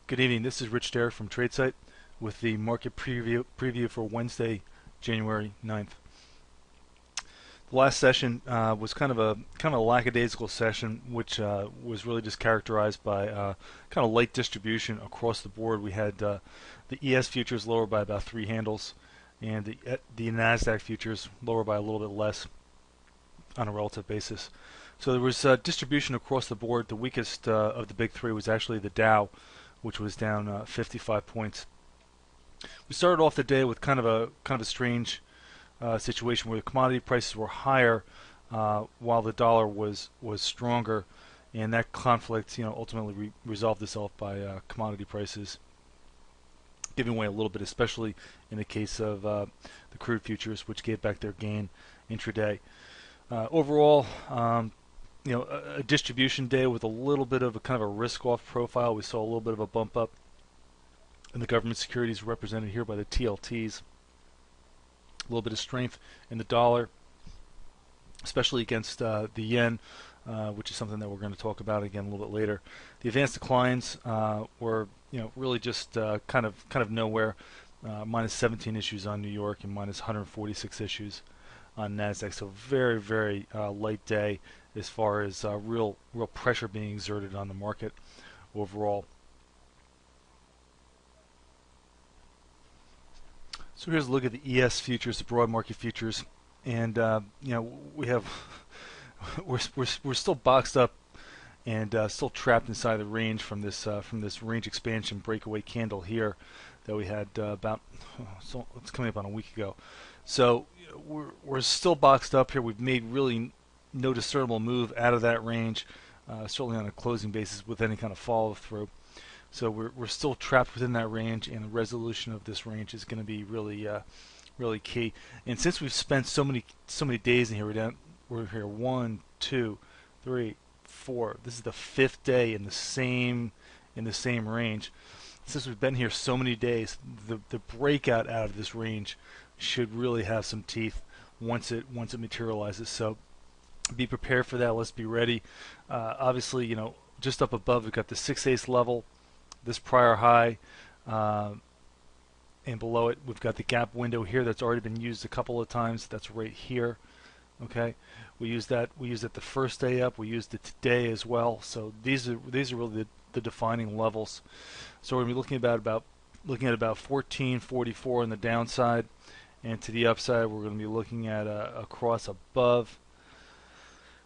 Good evening. This is Rich Derrick from tradesight with the market preview for Wednesday, January 9th. The last session was kind of a lackadaisical session, which was really just characterized by kind of light distribution across the board. We had the ES futures lower by about 3 handles, and the Nasdaq futures lower by a little bit less on a relative basis. So there was distribution across the board. The weakest of the big three was actually the Dow, which was down 55 points. We started off the day with kind of a strange situation where the commodity prices were higher while the dollar was stronger, and that conflict, ultimately resolved itself by commodity prices giving away a little bit, especially in the case of the crude futures, which gave back their gain intraday. Overall, a distribution day with a little bit of a kind of a risk-off profile. We saw a little bit of a bump up in the government securities represented here by the TLTs. A little bit of strength in the dollar, especially against the yen, which is something that we're going to talk about again a little bit later. The advanced declines were, really just kind of nowhere. Minus 17 issues on New York and minus 146 issues on Nasdaq. So very, very light day as far as real pressure being exerted on the market overall. So here's a look at the ES futures, the broad market futures, and we have we're still boxed up and still trapped inside the range from this range expansion breakaway candle here that we had so it's coming up on a week ago. So we're still boxed up here. We've made really no discernible move out of that range, certainly on a closing basis with any kind of follow through. So we're still trapped within that range, and the resolution of this range is going to be really key. And since we've spent so many days in here, we're here 1, 2, 3, 4. This is the 5th day in the same range. Since we've been here so many days, the breakout out of this range should really have some teeth once it materializes. So be prepared for that. Let's be ready. Obviously, just up above we've got the 6/8 level, this prior high, and below it we've got the gap window here that's already been used a couple of times. That's right here. Okay, we used that the first day up. We used it today as well. So these are really the defining levels. So we're going to be looking at about 1444 on the downside, and to the upside we're going to be looking at a cross above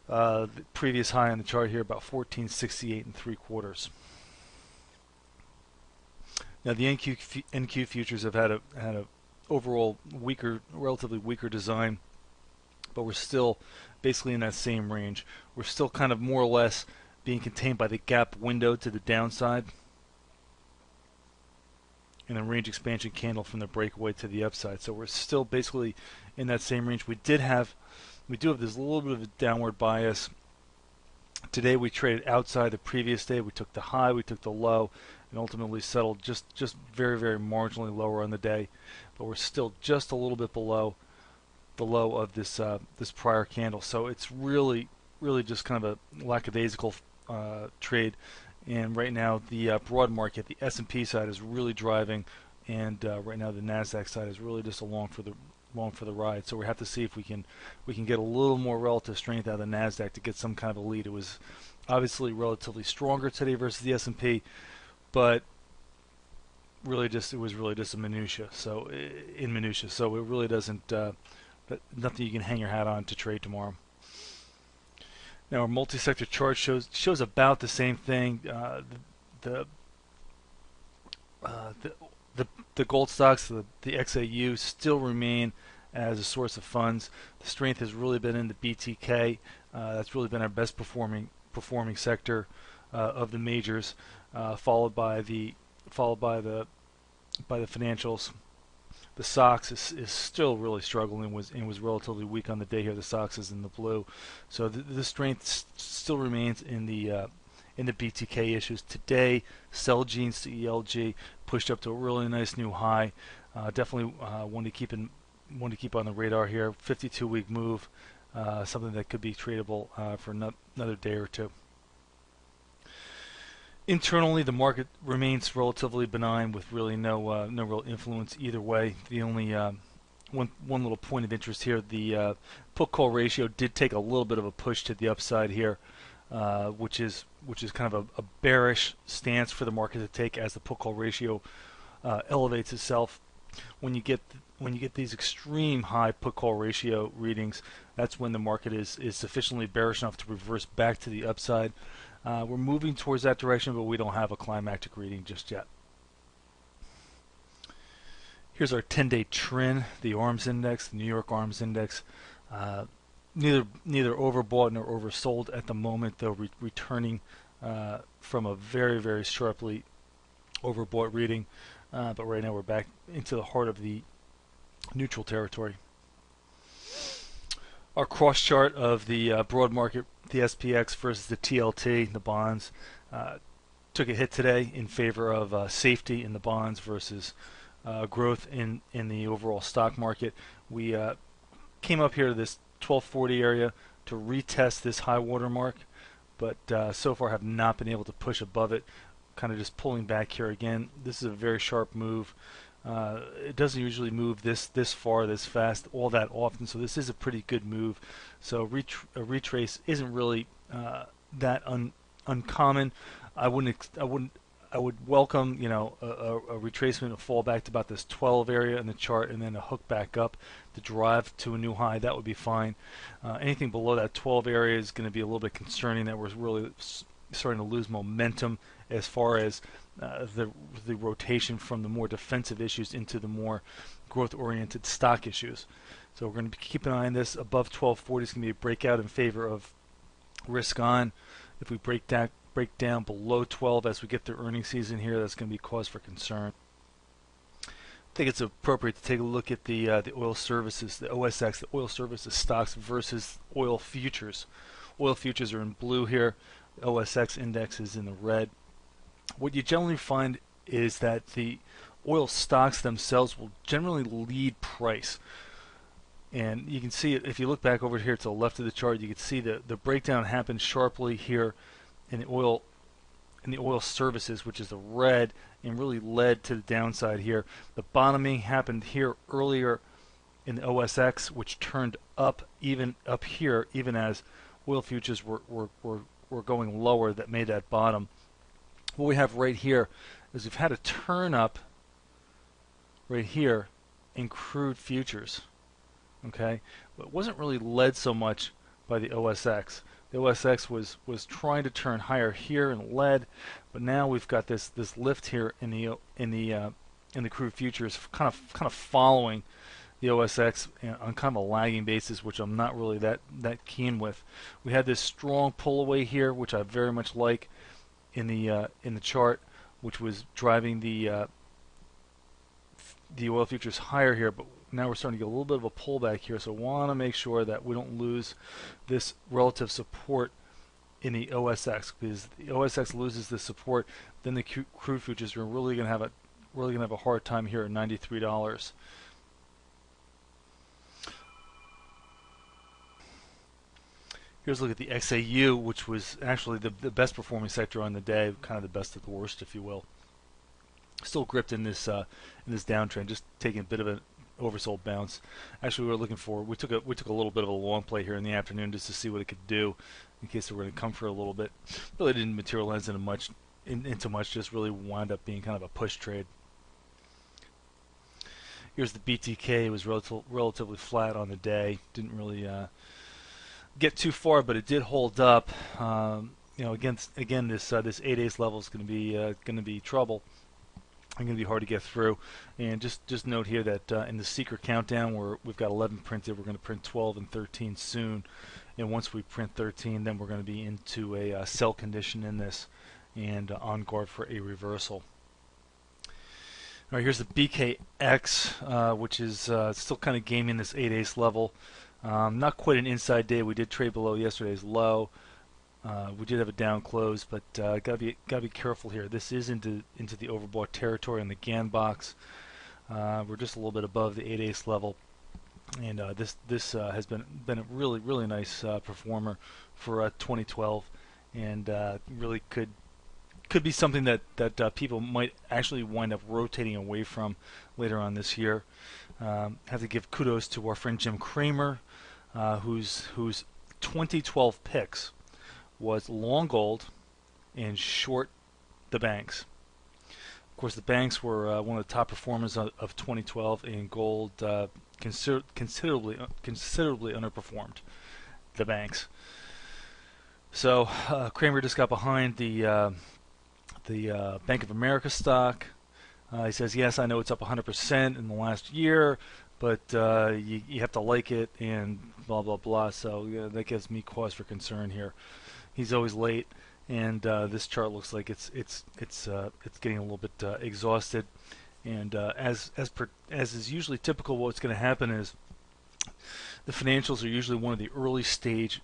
the previous high on the chart here, about 1468 3/4. Now the NQ futures have had a overall relatively weaker design, but we're still basically in that same range. We're still kind of more or less being contained by the gap window to the downside and the range expansion candle from the breakaway to the upside. So we're still basically in that same range. We do have this little bit of a downward bias. Today we traded outside the previous day. We took the high, we took the low, and ultimately settled just very, very marginally lower on the day. But we're still just a little bit below the low of this prior candle. So it's really just kind of a lackadaisical trade. And right now the broad market, the S&P side is really driving, and right now the Nasdaq side is really just along for the ride. So we have to see if we can get a little more relative strength out of the Nasdaq to get some kind of a lead. It was obviously relatively stronger today versus the S&P, but it was really just a minutia. So it really doesn't nothing you can hang your hat on to trade tomorrow. Now our multi-sector chart shows about the same thing. The gold stocks, the XAU, still remain as a source of funds. The strength has really been in the BTK. That's really been our best performing sector of the majors, followed by the financials. The SOX is still really struggling and was relatively weak on the day here. The SOX is in the blue, so the strength still remains in the BTK issues. Today, Celgene CELG pushed up to a really nice new high. Definitely one to keep on the radar here. 52-week move, something that could be tradable for another day or two. Internally, the market remains relatively benign with really no real influence either way. The only one little point of interest here, the put call ratio did take a little bit of a push to the upside here, which is kind of a bearish stance for the market to take as the put call ratio elevates itself. When you get these extreme high put call ratio readings, that's when the market is sufficiently bearish enough to reverse back to the upside. We're moving towards that direction, but we don't have a climactic reading just yet. Here's our 10-day trend, the ARMS index, the New York ARMS index. Neither overbought nor oversold at the moment, though returning from a very sharply overbought reading. But right now we're back into the heart of the neutral territory. Our cross chart of the broad market, the SPX versus the TLT, the bonds, took a hit today in favor of safety in the bonds versus growth in the overall stock market. We came up here to this 1240 area to retest this high water mark, but so far have not been able to push above it. Kind of just pulling back here again. This is a very sharp move. It doesn't usually move this far, this fast, all that often. So this is a pretty good move. So a retrace isn't really that uncommon. I would welcome, a retracement, a fall back to about this 12 area in the chart, and then a hook back up to drive to a new high. That would be fine. Anything below that 12 area is going to be a little bit concerning. That we're really starting to lose momentum as far as the rotation from the more defensive issues into the more growth-oriented stock issues. So we're going to keep an eye on this. Above 1240 is going to be a breakout in favor of risk on. If we break down below 12 as we get through earnings season here, that's going to be cause for concern. I think it's appropriate to take a look at the oil services, the OSX, the oil services stocks versus oil futures. Oil futures are in blue here. The OSX index is in the red. What you generally find is that the oil stocks themselves will generally lead price. And you can see it if you look back over here to the left of the chart. You can see the breakdown happened sharply here in the oil services, which is the red, and really led to the downside here. The bottoming happened here earlier in the OSX, which turned up here, even as oil futures were going lower. That made that bottom. What we have right here is we've had a turn up right here in crude futures. Okay, but it wasn't really led so much by the OSX. The OSX was trying to turn higher here and led, but now we've got this lift here in the crude futures, kind of following the OSX on kind of a lagging basis, which I'm not really that keen with. We had this strong pull away here, which I very much like in the chart, which was driving the oil futures higher here, but now we're starting to get a little bit of a pullback here, so I want to make sure that we don't lose this relative support in the OSX, because the OSX loses this support, then the crude futures are really going to have a hard time here at $93. Here's a look at the XAU, which was actually the best performing sector on the day, kind of the best of the worst, if you will. Still gripped in this downtrend, just taking a bit of an oversold bounce. Actually, we took a little bit of a long play here in the afternoon just to see what it could do, in case it were going to come for a little bit. Really didn't materialize into much. Just really wound up being kind of a push trade. Here's the BTK. It was relatively flat on the day. Didn't really get too far, but it did hold up. Again, this 8 ace level is going to be trouble. Going to be hard to get through. And just note here that in the secret countdown, we've got 11 printed. We're going to print 12 and 13 soon. And once we print 13, then we're going to be into a sell condition in this and on guard for a reversal. All right, here's the BKX, which is still kind of gaming this 8 ace level. Not quite an inside day. We did trade below yesterday's low. We did have a down close, but gotta be careful here. This is into the overbought territory on the GAN box. We're just a little bit above the 8 ace level, and this has been a really nice performer for 2012, and really could could be something that people might actually wind up rotating away from later on this year. Have to give kudos to our friend Jim Cramer, whose 2012 picks was long gold and short the banks. Of course, the banks were one of the top performers of 2012, and gold considerably underperformed the banks. So Kramer just got behind the Bank of America stock. He says, yes, I know it's up 100% in the last year, but you have to like it and blah, blah, blah. So that gives me cause for concern here. He's always late, and this chart looks like it's getting a little bit exhausted. And as is usually typical, what's going to happen is the financials are usually one of the early stage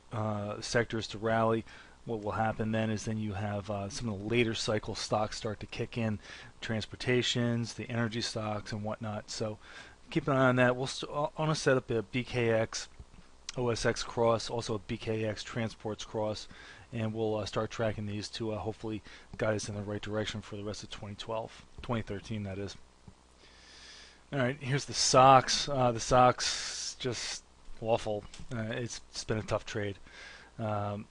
sectors to rally. What will happen then is you have some of the later cycle stocks start to kick in, transportations, the energy stocks, and whatnot. So keep an eye on that. We'll want to set up a BKX OSX cross, also a BKX transports cross, and we'll start tracking these to hopefully guide us in the right direction for the rest of 2013 that is. All right, here's the SOX. The SOX just awful. It's been a tough trade. It's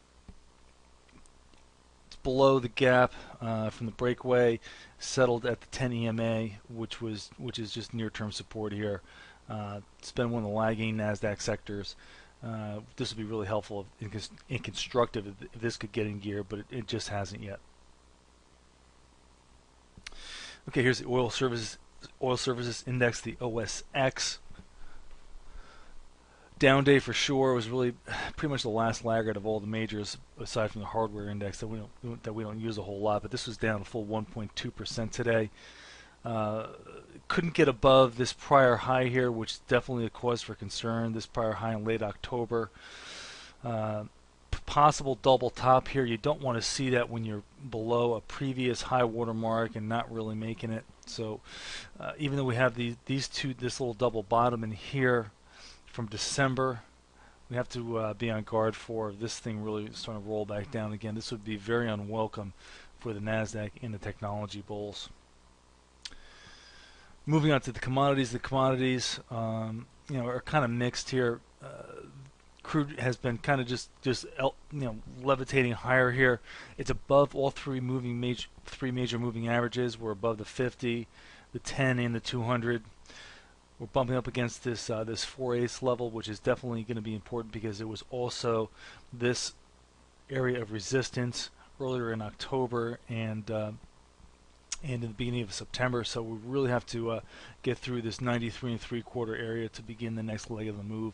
below the gap from the breakaway, settled at the 10 EMA, which is just near-term support here. It's been one of the lagging Nasdaq sectors. This would be really helpful and constructive if this could get in gear, but it just hasn't yet. Okay, here's the oil services index, the OSX. Down day for sure. Was really pretty much the last laggard of all the majors, aside from the hardware index that we don't use a whole lot. But this was down a full 1.2% today. Couldn't get above this prior high here, which is definitely a cause for concern. This prior high in late October. Possible double top here. You don't want to see that when you're below a previous high water mark and not really making it. So even though we have this little double bottom in here from December, we have to be on guard for this thing really starting to roll back down again. This would be very unwelcome for the Nasdaq and the technology bulls. Moving on to the commodities. The commodities, are kind of mixed here. Crude has been kind of just levitating higher here. It's above all three major moving averages. We're above the 50, the 10, and the 200. We're bumping up against this 4/8 level, which is definitely going to be important because it was also this area of resistance earlier in October and in the beginning of September. So we really have to get through this 93 3/4 area to begin the next leg of the move.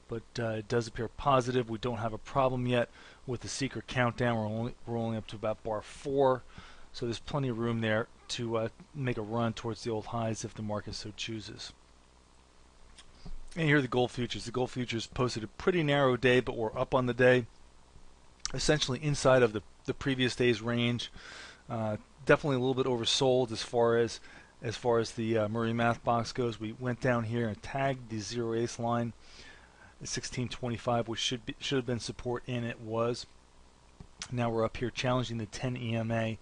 But it does appear positive. We don't have a problem yet with the secret countdown. We're only up to about bar 4, so there's plenty of room there to make a run towards the old highs if the market so chooses. And here are the gold futures. The gold futures posted a pretty narrow day, but we're up on the day, essentially inside of the previous day's range. Definitely a little bit oversold as far as the Murray Math box goes. We went down here and tagged the 0/8 line. 1625, which should have been support, and it was. Now we're up here challenging the 10 EMA.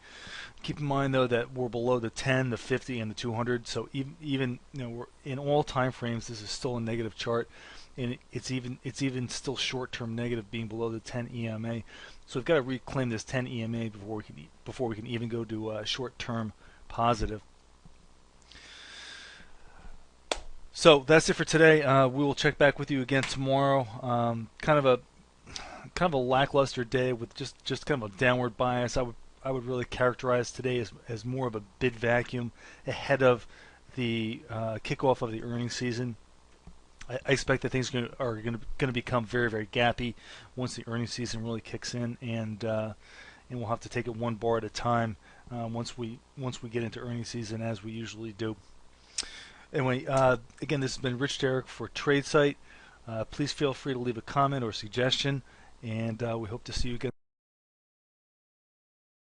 Keep in mind though that we're below the 10, the 50, and the 200. So even we're in all time frames. This is still a negative chart, and it's even still short-term negative, being below the 10 EMA. So we've got to reclaim this 10 EMA before we can even go to short-term positive. So that's it for today. We will check back with you again tomorrow. Kind of a lackluster day with just kind of a downward bias. I would really characterize today as more of a bid vacuum ahead of the kickoff of the earnings season. I expect that things are going to become very, very gappy once the earnings season really kicks in, and we'll have to take it one bar at a time once we get into earnings season, as we usually do. Anyway, again, this has been Rich Derrick for tradesight. Please feel free to leave a comment or suggestion, and we hope to see you again.